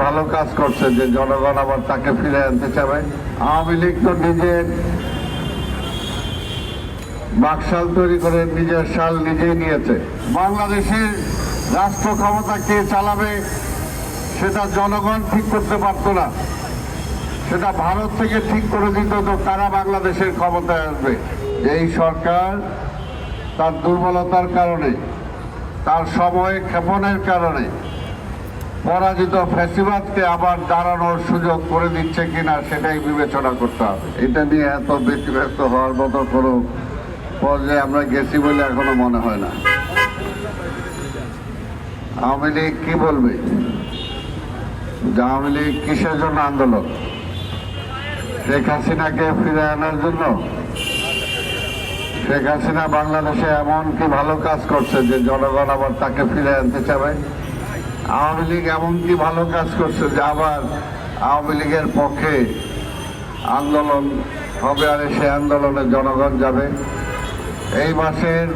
ভালো কাজ করছে যে জনগণ আবার তাকে ফিরে আনতে চাবে? আওয়ামী লীগ তো নিজের বাকশাল তৈরি করে নিজের শাল নিজেই নিয়েছে। বাংলাদেশের রাষ্ট্র ক্ষমতা কে চালাবে সেটা জনগণ ঠিক করতে পারত না, সেটা ভারত থেকে ঠিক করে দিত তো কারা বাংলাদেশের ক্ষমতায় আসবে। এই সরকার তার দুর্বলতার কারণে, তার সময় ক্ষেপণের কারণে পরাজিত ফ্যাসিবাদকে আবার দাঁড়ানোর সুযোগ করে দিচ্ছে কিনা সেটাই বিবেচনা করতে হবে। এটা নিয়ে এত ব্যতিব্যস্ত হওয়ার মতো কোনো পর্যায়ে আমরা গেছি বলে এখনো মনে হয় না। আওয়ামী লীগ কি বলবে? আওয়ামী লীগ কিসের জন্য আন্দোলন? শেখ হাসিনাকে ফিরে আনার জন্য? শেখ হাসিনা বাংলাদেশে এমন কি ভালো কাজ করছে যে জনগণ আবার তাকে ফিরে আনতে চাবে? আওয়ামী লীগ এমন কি ভালো কাজ করছে যে আবার আওয়ামী লীগের পক্ষে আন্দোলন হবে আর সে আন্দোলনে জনগণ যাবে? এই মাসের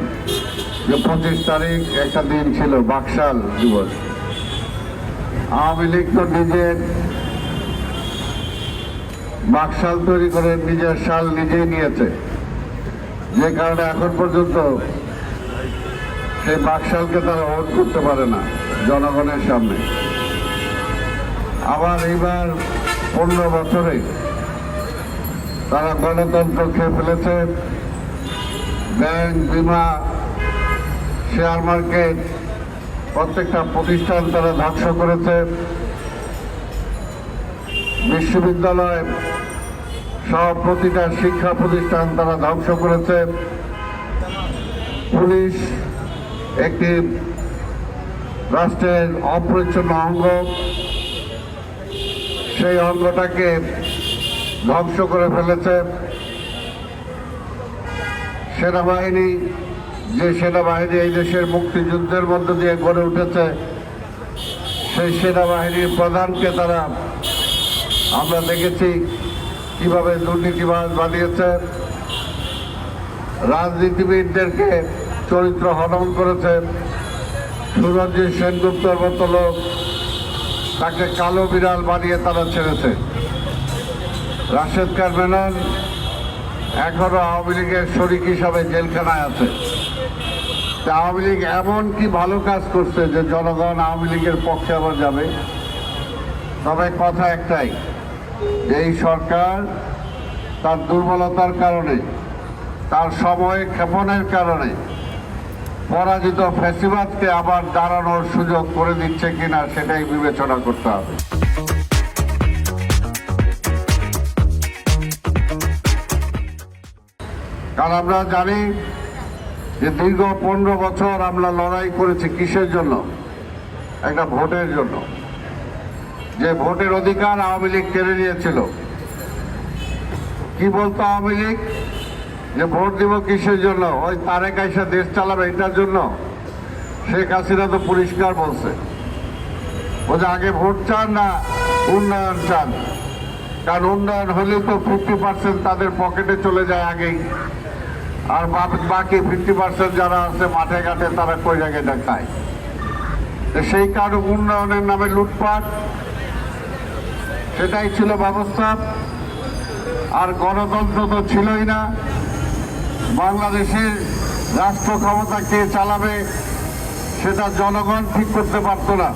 যে 25 তারিখ একটা দিন ছিল বাকশাল দিবস। আওয়ামী লীগ তো নিজের বাকশাল তৈরি করে নিজের শাল নিজেই নিয়েছে, যে কারণে এখন পর্যন্ত সেই বাকশালকে তারা ভোট করতে পারে না জনগণের সামনে। আবার এইবার 15 বছরে তারা গণতন্ত্র খেয়ে ফেলেছে। ব্যাংক, বিমা, শেয়ার মার্কেট, প্রত্যেকটা প্রতিষ্ঠান তারা ধ্বংস করেছে। বিশ্ববিদ্যালয় সব প্রতিটা শিক্ষা প্রতিষ্ঠান তারা ধ্বংস করেছে। পুলিশ একটি রাষ্ট্রের অপরিচ্ছন্ন অঙ্গ, সেই অঙ্গটাকে ধ্বংস করে ফেলেছে। সেনাবাহিনী, যে সেনাবাহিনী এই দেশের মুক্তিযুদ্ধের মধ্য দিয়ে গড়ে উঠেছে, সেই সেনাবাহিনীর প্রধানকে তারা আমরা দেখেছি কিভাবে দুর্নীতিবাজ বানিয়েছে। রাজনীতিবিদদেরকে চরিত্র হনন করেছে। সুরঞ্জিত সেনগুপ্তর মতো লোক, তাকে কালো বিড়াল বানিয়ে তারা ছেড়েছে। রাশেদ খান মেনন এখনো আওয়ামী লীগের শরিক হিসাবে জেলখানায় আছে। আওয়ামী লীগ এমন কি ভালো কাজ করছে যে জনগণ আওয়ামী লীগের পক্ষে আবার যাবে? তবে কথা একটাই, এই সরকার তার দুর্বলতার কারণে, তার সময় ক্ষেপণের কারণে পরাজিত ফ্যাসিবাদকে আবার দাঁড়ানোর সুযোগ করে দিচ্ছে কিনা সেটাই বিবেচনা করতে হবে। কারণ আমরা জানি যে দীর্ঘ 15 বছর আমরা লড়াই করেছি কিসের জন্য? একটা ভোটের জন্য, যে ভোটের অধিকার আওয়ামী লীগ কেড়ে নিয়েছিল। কি বলতো আওয়ামী লীগ? যে ভোট দিব কিসের জন্য? ওই তারেক আইসা দেশ চালাবে এটার জন্য। শেখ হাসিনা তো পরিষ্কার বলছে, ও যে আগে ভোট চান না উন্নয়ন চান। কারণ উন্নয়ন হলেও তো 50% তাদের পকেটে চলে যায় আগেই, আর বাকি 50% যারা আছে মাঠে ঘাটে তারা কই জায়গায় দেখায়। সেই কারণে উন্নয়নের নামে লুটপাট, সেটাই ছিল ব্যবস্থা। আর গণতন্ত্র তো ছিলই না। বাংলাদেশের রাষ্ট্র ক্ষমতা কে চালাবে সেটা জনগণ ঠিক করতে পারত না,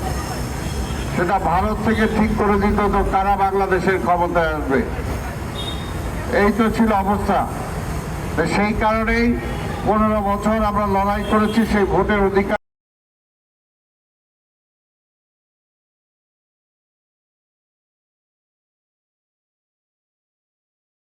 সেটা ভারত থেকে ঠিক করে দিত তো কারা বাংলাদেশের ক্ষমতায় আসবে। এই তো ছিল অবস্থা। সেই কারণেই 15 বছর আমরা লড়াই করেছি সেই ভোটের অধিকার।